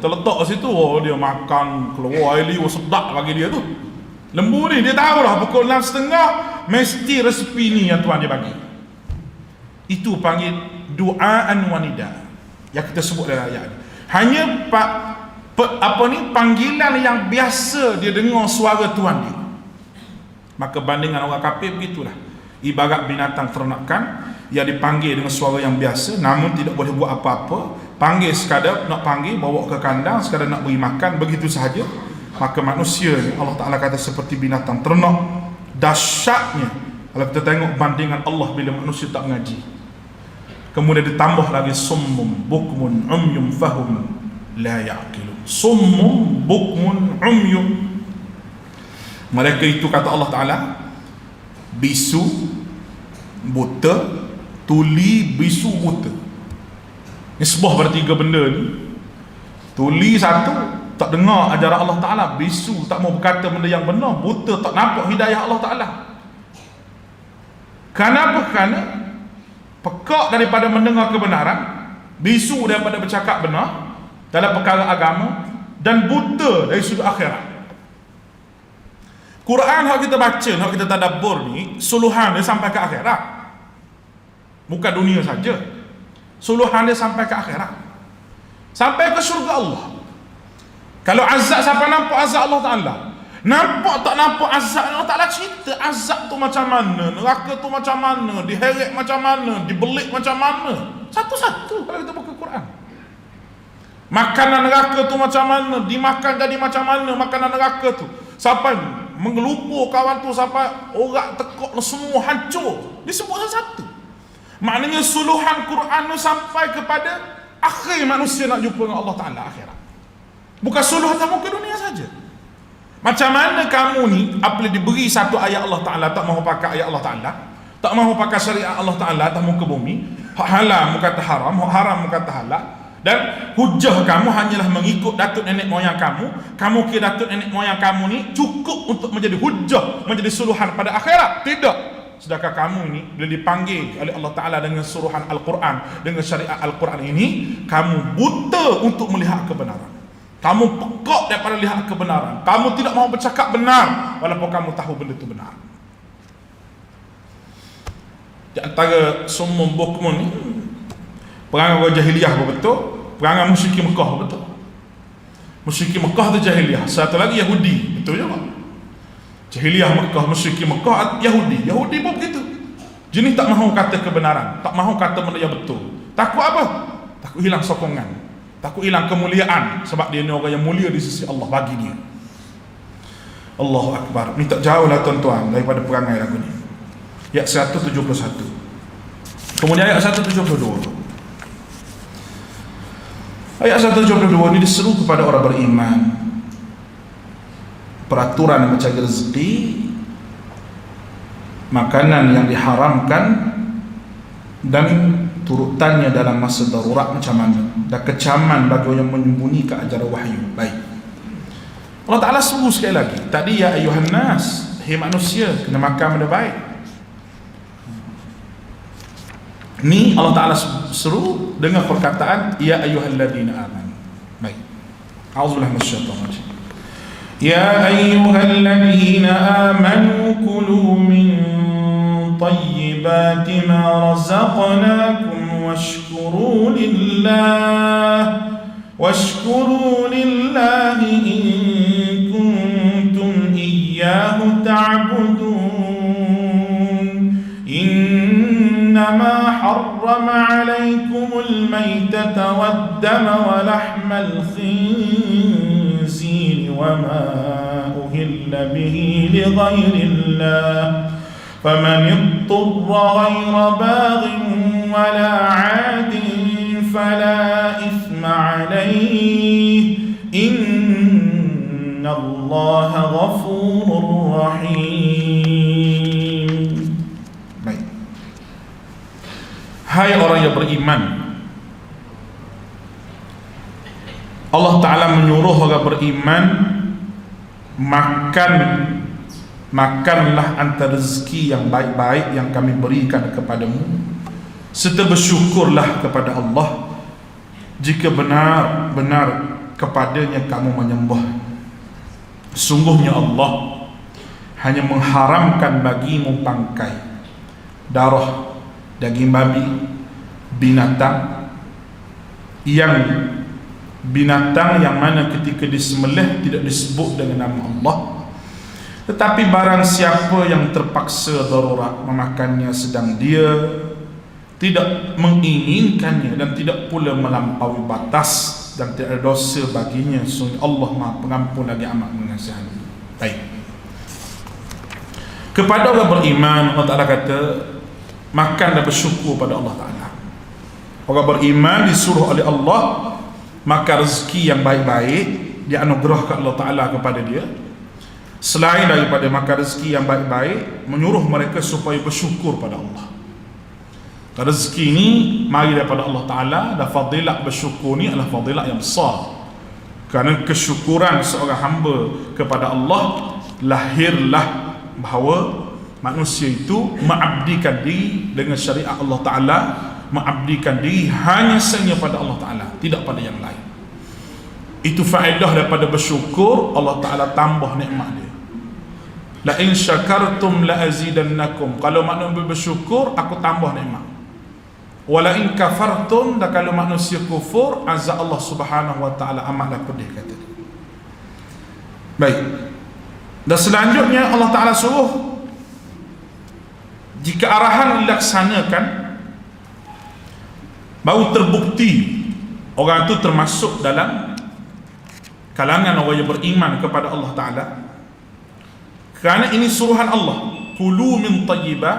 Kita letak kat situ, dia makan, keluar air liur sedap bagi dia tu. Lembu ni dia tahu lah pukul 6:30 mesti resepi ni yang tuan dia bagi. Itu panggil du'aan wanida yang kita sebut dalam ayat ni. Hanya panggilan yang biasa dia dengar suara tuan dia. Maka bandingan orang kafir begitulah. Ibarat binatang ternakan yang dipanggil dengan suara yang biasa namun tidak boleh buat apa-apa. Panggil sekadar nak panggil, bawa ke kandang, sekadar nak beri makan, begitu sahaja. Maka manusia ni Allah Ta'ala kata seperti binatang ternak. Dahsyatnya kalau kita tengok bandingan Allah bila manusia tak mengaji. Kemudian ditambah lagi summum bukmun umyum fahum la ya'qilun. Summum bukmun umyum, mereka itu kata Allah Ta'ala bisu buta, tuli bisu buta. Nisbah pada tiga benda ni. Tuli satu tak dengar ajaran Allah Ta'ala, bisu tak mau berkata benda yang benar, buta tak nampak hidayah Allah Ta'ala. Kenapa? Kerana pekak daripada mendengar kebenaran, bisu daripada bercakap benar dalam perkara agama, dan buta dari sudut akhirat. Quran yang kita baca, yang kita tadabbur ni, suluhan dia sampai ke akhirat, bukan dunia saja. Suluhan dia sampai ke akhirat, sampai ke syurga Allah. Kalau azab, siapa nampak azab Allah Ta'ala? Nampak tak nampak azab Allah Ta'ala cerita azab tu macam mana, neraka tu macam mana, diheret macam mana, dibelik macam mana, satu-satu kalau kita buka Quran. Makanan neraka tu macam mana, dimakan jadi macam mana makanan neraka tu, sampai mengelupur kawan tu, sampai orang tekuk semua hancur, disebut satu-satu. Maknanya suluhan Quran tu sampai kepada akhir manusia nak jumpa dengan Allah Ta'ala akhirat. Bukan suluhan tamu ke dunia saja. Macam mana kamu ni apabila diberi satu ayat Allah Ta'ala tak mahu pakai ayat Allah Ta'ala, tak mahu pakai syariat Allah Ta'ala atas muka bumi, hak halal muka kata haram, hak haram muka kata halal, dan hujah kamu hanyalah mengikut datuk nenek moyang kamu kira datuk nenek moyang kamu ni cukup untuk menjadi hujah, menjadi suluhan pada akhirat. Tidak. Sedangkan kamu ini bila dipanggil oleh Allah Ta'ala dengan suruhan Al-Quran, dengan syariat Al-Quran ini, kamu buta untuk melihat kebenaran, kamu pekak daripada lihat kebenaran, kamu tidak mahu bercakap benar walaupun kamu tahu benda itu benar. Di antara summum bukmun ni, perangai orang jahiliah betul, perangai musyrikin Mekah betul. Musyrikin Mekah tu jahiliah, satu lagi Yahudi, betul juga. Jahiliah Mekah, musyrikin Mekah, Yahudi pun begitu. Jenis tak mahu kata kebenaran, tak mahu kata benda yang betul. Takut apa? Takut hilang sokongan. takut hilang kemuliaan, sebab dia ni orang yang mulia di sisi Allah bagi dia. Allahu Akbar. Ni tak jauh lah tuan-tuan daripada perangai lagu ni. Ayat 171. Kemudian ayat 172. Ayat 172 ni diseru kepada orang beriman. Peraturan mencari rezeki, makanan yang diharamkan, dan turutannya dalam masa darurat macam mana, dan kecaman bagi orang yang menyembunyikan ajaran wahyu. Baik, Allah Ta'ala seru sekali lagi. Tadi ya ayuhan nas, hai manusia, kena makan benda baik. Ni Allah Ta'ala seru dengan perkataan ya ayyuhalladzina amanu. Baik, a'udzubillahi minasyaitonir rajim. Ya ayyuhalladzina amanu kulu min tayyibati ma razaqnakum washkuru lillahi in kuntum iyyahu ta'budun. إنما حرم عليكم الميتة والدم ولحم الخنزير وما أهل به لغير الله فمن اضطر غير باغ ولا عاد فلا إثم عليه إن الله غفور رحيم. Hai orang yang beriman, Allah Ta'ala menyuruh orang beriman makanlah antara rezeki yang baik-baik yang kami berikan kepadamu, serta bersyukurlah kepada Allah jika benar-benar kepadanya kamu menyembah. Sungguhnya Allah hanya mengharamkan bagimu bangkai, darah, daging babi, binatang yang mana ketika disembelih tidak disebut dengan nama Allah. Tetapi barang siapa yang terpaksa darurat memakannya sedang dia tidak menginginkannya dan tidak pula melampaui batas, dan tidak ada dosa baginya, sungguh Allah Maha Pengampun lagi amat mengasihi. Baik, kepada orang beriman Allah Ta'ala kata makan dan bersyukur pada Allah Ta'ala. Orang beriman disuruh oleh Allah makan rezeki yang baik-baik, dianugerahkan Allah Ta'ala kepada dia. Selain daripada makan rezeki yang baik-baik, menyuruh mereka supaya bersyukur pada Allah. Rezeki ni mari daripada Allah Ta'ala, dan fadilat bersyukur ni adalah fadilat yang besar. Kerana kesyukuran seorang hamba kepada Allah, lahirlah bahawa manusia itu mengabdikan diri dengan syariat Allah Ta'ala, mengabdikan diri hanya sahaja pada Allah Ta'ala, tidak pada yang lain. Itu faedah daripada bersyukur. Allah Ta'ala tambah nikmat dia. La in syakartum la azidannakum. Kalau manusia bersyukur, aku tambah nikmat. Wa la in kafartum, dan kalau manusia kufur, azab Allah Subhanahu wa Ta'ala amatlah pedih, kata dia. Baik, dan selanjutnya Allah Ta'ala suruh jika arahan dilaksanakan, baru terbukti orang itu termasuk dalam kalangan orang yang beriman kepada Allah Ta'ala. Kerana ini suruhan Allah, kulu min tayyibat,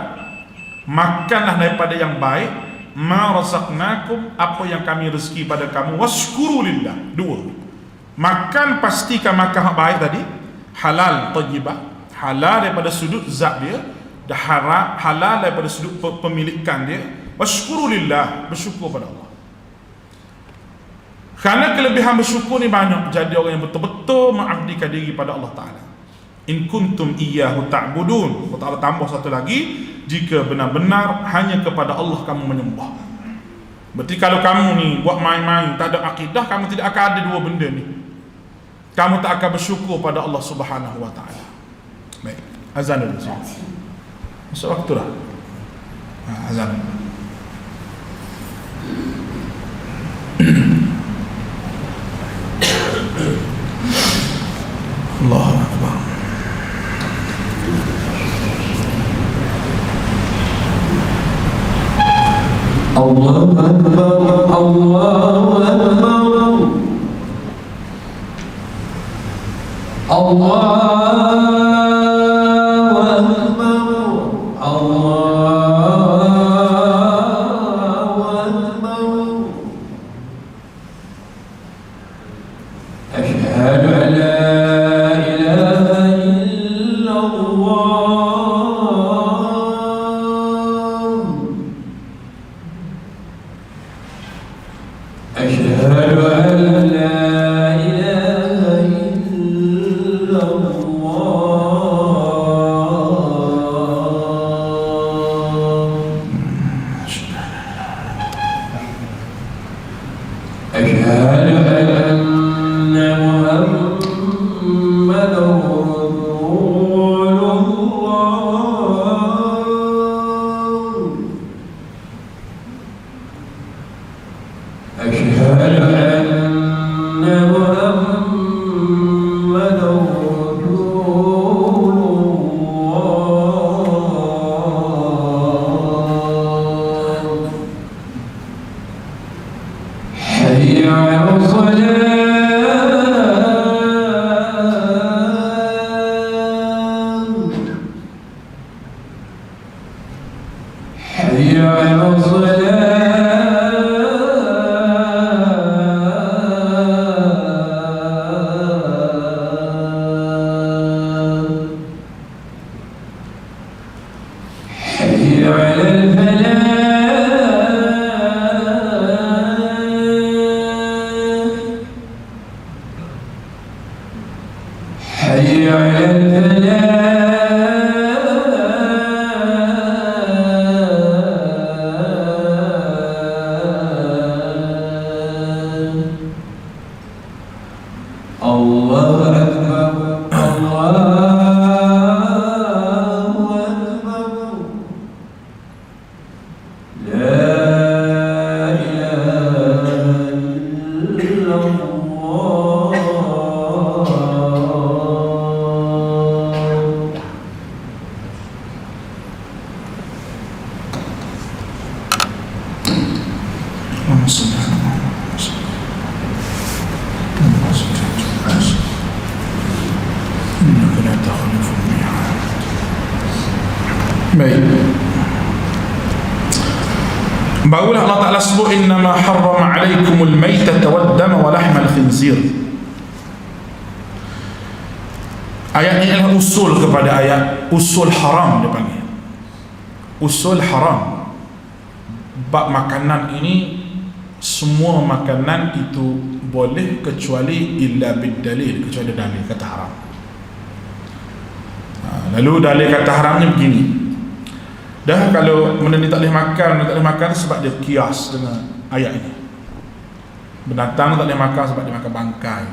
makanlah daripada yang baik, ma razaqnakum, apa yang kami rezeki pada kamu, washkuru lillah. Dua, makan pastikan makan baik tadi, halal tayyibat, halal daripada sudut zat dia, dah halal daripada sudut pemilikan dia. Washkuru lillah, bersyukur pada Allah. Kerana kelebihan bersyukur ni banyak, jadi orang yang betul-betul mengabdikan diri pada Allah Ta'ala. In kuntum iyyahu ta'budun. Allah Ta'ala tambah satu lagi, jika benar-benar hanya kepada Allah kamu menyembah. Berarti kalau kamu ni buat main-main, tak ada akidah, kamu tidak akan ada dua benda ni. Kamu tak akan bersyukur pada Allah Subhanahu wa Ta'ala. Baik, azan dulu. Masuk waktu dah. Azan. Allahu Akbar. Allahu Akbar. Allahu Akbar. Baik. Barulah Allah Ta'ala sebut innama harrama alaikumul maitata wad dama wa lahmal khinzir. Ayat ini adalah usul kepada ayat usul haram, dia panggil usul haram. Bab makanan ini, semua makanan itu boleh kecuali illa bid-dalil, kecuali dalil kata haram. Lalu dalil kata haramnya begini. Dah kalau benda ni tak boleh makan sebab dia kias dengan ayat ini. Binatang tak boleh makan sebab dia makan bangkai.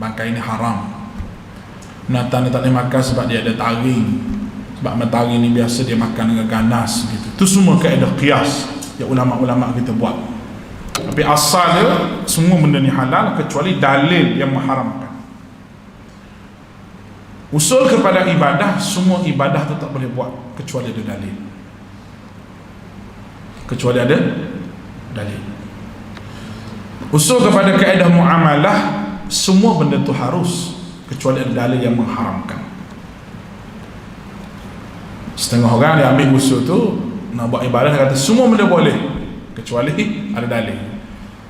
Bangkai ini haram. Binatang ni tak boleh makan sebab dia ada taring. Sebab taring ni biasa dia makan dengan ganas gitu. Itu semua kaedah kias yang ulama-ulama kita buat. Tapi asal dia semua benda ni halal kecuali dalil yang mengharamkan. Usul kepada ibadah, semua ibadah tu tak boleh buat kecuali ada dalil. Kecuali ada dalil. Usul kepada kaedah muamalah, semua benda tu harus kecuali ada dalil yang mengharamkan. Setengah orang dia ambil usul tu nak buat ibadah, dia kata semua benda boleh kecuali ada dalil.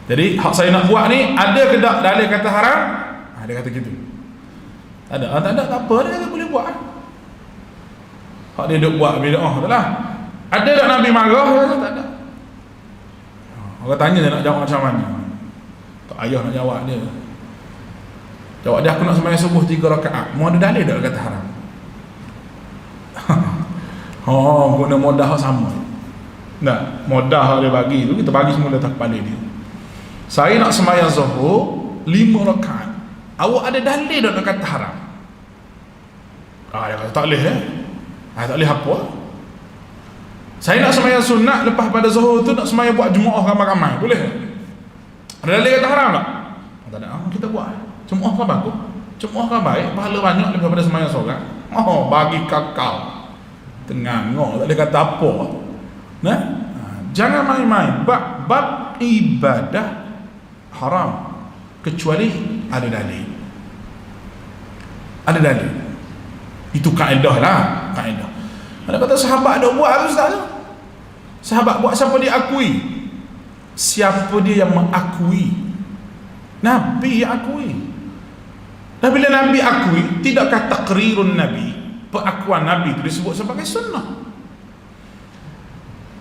Jadi hak saya nak buat ni, ada ke tak dalil kata haram? Dia kata gitu. Tak ada, tak apa, dia kata boleh buat. Hak dia duk buat bid'ah tu lah. Ada tak Nabi marah? Dia kata tak ada. Orang tanya dia nak jawab macam mana? Tak ayah nak jawab dia. Jawab dia, aku nak sembahyang subuh 3 rakaat. Mau ada dalil tak kata haram? Guna modah sama. Nah, modah dia bagi tu, kita bagi semua atas kepala dia. Saya nak sembahyang zuhur 5 rakaat. Awak ada dalil tak kata haram? Dia kata tak boleh tak boleh apa? Saya nak sembahyang sunat lepas pada zuhur tu, nak sembahyang buat jemaah ramai-ramai, boleh? Ada dalil kata haram tak? Tak ada. Kita buat. Jemaah kan bagus. Jemaah kan baik, pahala banyak daripada sembahyang seorang. Bagi kakao. Tengangok, tak boleh kata apa. Nah, jangan main-main. Bab ibadah haram kecuali ada dalil. Ada dalil. Itu kaedah lah, kaedah. Mana kata sahabat ada buat harus tak ada. Sahabat buat siapa dia akui? Siapa dia yang mengakui? Nabi yang akui. Dan bila Nabi akui, tidakkah takrirun Nabi, pengakuan Nabi itu disebut sebagai sunnah?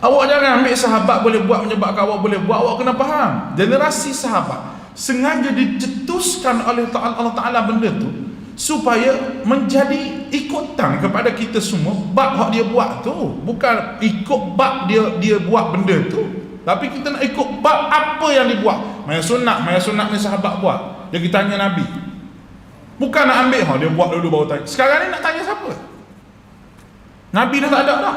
Awak jangan ambil sahabat boleh buat menyebabkan awak boleh buat. Awak kena faham, generasi sahabat sengaja dicetuskan oleh Allah Ta'ala benda tu supaya menjadi ikutan kepada kita semua. Bab yang dia buat tu bukan ikut bab dia buat benda tu, tapi kita nak ikut bab apa yang dibuat. Maya sunat ni sahabat buat, dia kita tanya Nabi. Bukan nak ambil dia buat dulu baru tanya. Sekarang ni nak tanya siapa? Nabi dah tak ada dah.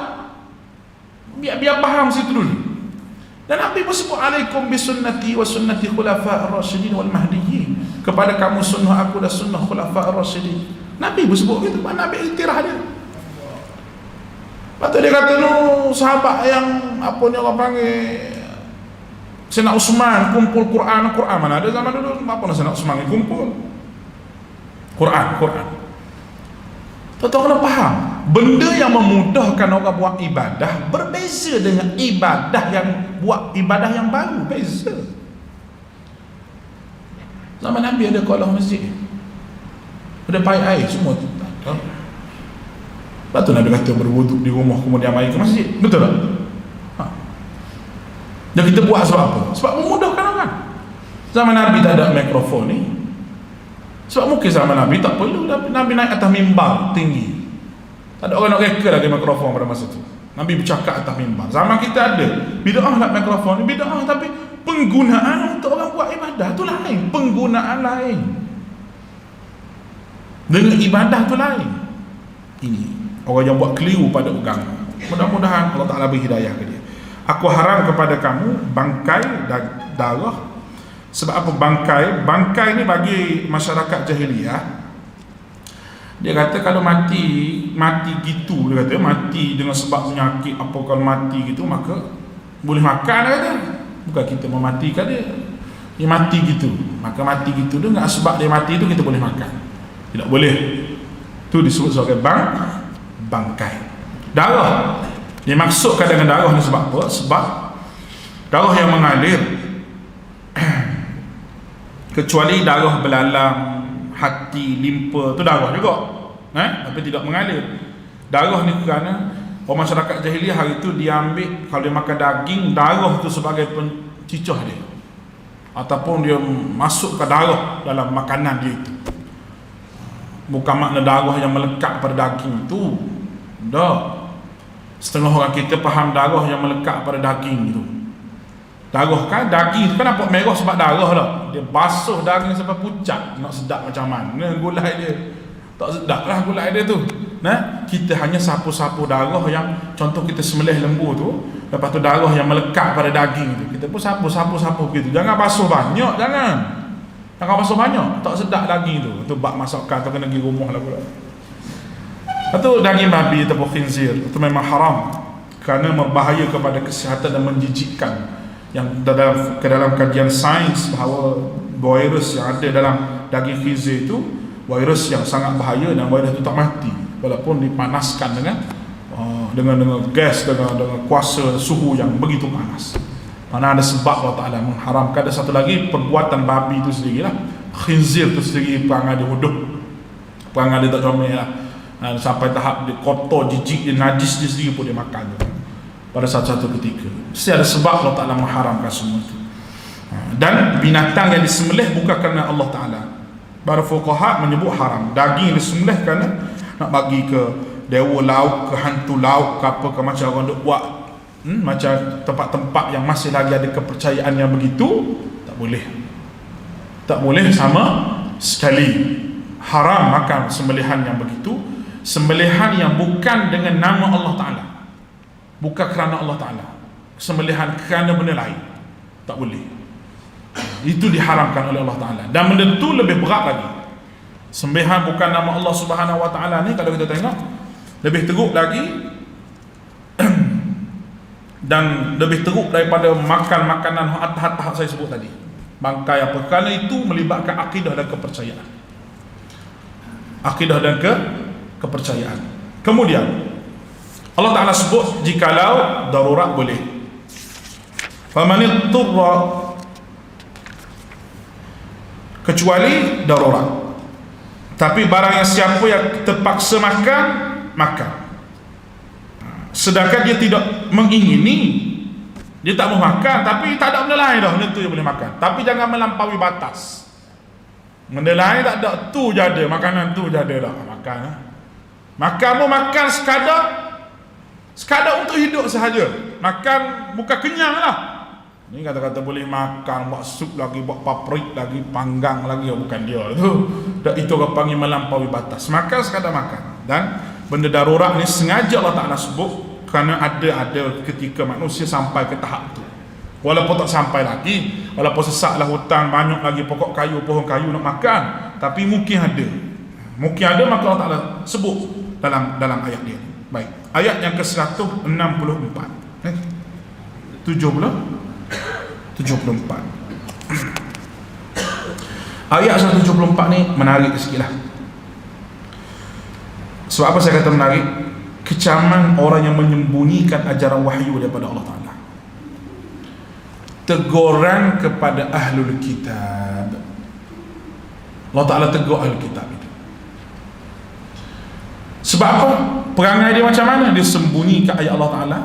Biar faham situ dulu. Dan Nabi bersebut alaikum bisunnati wa sunnati khulafa'ir rasyidin wal mahdiyyin. Kepada kamu sunnah aku dan sunnah khulafa'ir rasyidin. Nabi bersebut gitu, Nabi iktiraf dia. Lepas tu dia kata sahabat yang apa ni orang panggil Sayyidina Uthman kumpul Quran mana ada zaman dulu. Apa Sayyidina Uthman kumpul Quran. Tuan-tuan kena faham, benda yang memudahkan orang buat ibadah berbeza dengan ibadah yang buat ibadah yang baru, beza. Zaman Nabi ada kolam masjid, ada paip air semua tu. Lepas tu Nabi kata berwuduk di rumah kemudian mari ke masjid, betul tak? Dan kita buat sebab apa? Sebab memudahkan orang. Zaman Nabi tak ada mikrofon ni. Sebab mungkin zaman Nabi tak perlu Nabi naik atas mimbar tinggi, tak ada orang nak reka lagi mikrofon pada masa tu. Nabi bercakap atas mimbar. Zaman kita ada bid'ah lah mikrofon, bid'ah, tapi penggunaan untuk orang buat ibadah tu lain, penggunaan lain dengan ibadah tu lain. Ini orang yang buat keliru pada agama. Mudah-mudahan Allah Ta'ala beri hidayah ke dia. Aku haram kepada kamu bangkai dan darah. Sebab apa bangkai? Bangkai ni bagi masyarakat jahiliyah, dia kata kalau mati gitu, dia kata mati dengan sebab penyakit apa, kalau mati gitu maka boleh makan, dia kata. Bukan kita mematikan dia mati gitu, maka mati gitu tu dengan sebab dia mati tu kita boleh makan. Tidak boleh. Tu disebut sebagai bangkai. Darah dimaksudkan dengan darah ni sebab apa? Sebab darah yang mengalir kecuali darah belalang, hati, limpa tu darah juga, tapi tidak mengalir. Darah ni kerana orang masyarakat jahiliah hari tu dia ambil, kalau dia makan daging, darah tu sebagai pencicah dia, ataupun dia masuk ke darah dalam makanan dia itu. Bukan makna darah yang melekat pada daging tu. Tak. Setengah orang kita faham darah yang melekat pada daging itu. Darah kan, daging tu kan nampak merah sebab darah lah. Dia basuh daging sampai pucat, nak sedap macam mana gulai dia. Tak sedap lah gulai dia tu. Kita hanya sapu-sapu darah yang, contoh kita sembelih lembu tu, lepas tu darah yang melekat pada daging tu, kita pun sapu-sapu begitu. Jangan basuh banyak, jangan basuh banyak, tak sedap daging tu. Tu bak masakan tu kena pergi rumah lah pula. Lepas tu daging babi ataupun khinzir itu memang haram kerana berbahaya kepada kesihatan dan menjijikkan. Yang dalam kajian sains bahawa virus yang ada dalam daging khinzir itu virus yang sangat bahaya, dan virus itu tak mati walaupun dipanaskan dengan gas, dengan kuasa suhu yang begitu panas. Mana ada sebab Allah Ta'ala mengharamkan. Ada satu lagi perbuatan babi itu sendiri lah, khinzir itu sendiri, perangai dia bodoh, perangai dia tak comel lah, sampai tahap dia kotor, jijik, dia najis dia sendiri pun dia makan tu. Pada satu-satu ketika mesti ada sebab Allah Ta'ala mengharamkan semua itu. Dan binatang yang disembelih bukan kerana Allah Ta'ala. Para fuqaha menyebut haram. Daging disembelih kerana nak bagi ke dewa laut, ke hantu laut, ke apa, ke macam orang duk buat macam tempat-tempat yang masih lagi ada kepercayaan yang begitu, tak boleh sama sekali. Haram makan sembelihan yang begitu, sembelihan yang bukan dengan nama Allah Ta'ala, bukan kerana Allah Ta'ala, sembelihan kerana benda lain, tak boleh. Itu diharamkan oleh Allah Ta'ala. Dan benda itu lebih berat lagi. Sembelihan bukan nama Allah Subhanahu Wa Ta'ala ni, kalau kita tengok lebih teruk lagi dan lebih teruk daripada makan makanan tahap saya sebut tadi, bangkai apa, kerana itu melibatkan akidah dan kepercayaan. akidah dan kepercayaan. Kemudian Allah Ta'ala sebut jikalau darurat boleh, faman ittara, kecuali darurat. Tapi barang yang siapa yang terpaksa makan, sedangkan dia tidak mengingini, dia tak mau makan, tapi tak ada benda lain dah, benda tu dia boleh makan. Tapi jangan melampaui batas. Benda lain tak ada, tu je ada, makanan tu je ada dah, makan. Makan pun makan sekadar untuk hidup sahaja. Makan bukan kenyang lah. Ni kata-kata boleh makan, buat sup lagi, buat paprik lagi, panggang lagi, bukan dia tu. Itu orang panggil melampaui batas. Makan sekadar makan. Dan benda darurat ni sengaja Allah Ta'ala sebut kerana ada ketika manusia sampai ke tahap tu. Walaupun tak sampai lagi, walaupun sesaklah hutan, banyak lagi pokok kayu, pohon kayu nak makan, tapi mungkin ada, maka Allah Ta'ala sebut dalam ayat dia. Baik, ayat yang ke-164 74. Ayat 174 ni menarik sikit lah. Sebab apa saya kata menarik? Kecaman orang yang menyembunyikan ajaran wahyu daripada Allah Ta'ala. Teguran kepada ahlul kitab. Allah Ta'ala tegur ahlul kitab itu. Sebab apa? Perangai dia macam mana? Dia sembunyikan ayat Allah Ta'ala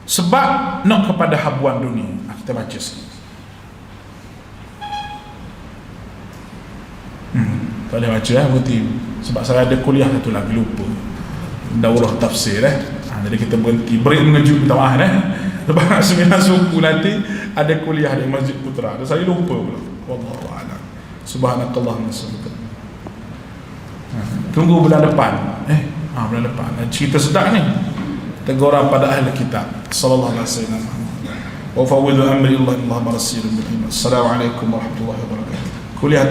sebab nak kepada habuan dunia. Kita baca sikit. Tak boleh baca berhenti. Sebab saya ada kuliah satu lagi, lupa daurah tafsir jadi kita berhenti, break mengejut, minta maaf sebab 9 suku nanti ada kuliah di Masjid Putra dan saya lupa pula. Wallahu a'lam. Subhanakallahumma wabihamdika. Tunggu bulan depan. Bulan depan cerita sedap ni, teguran pada ahli kitab. Sallallahu alaihi wasallam. Wa fawwidu amri ila Allah barasirun bil iman. Assalamualaikum warahmatullahi wabarakatuh. Kuliah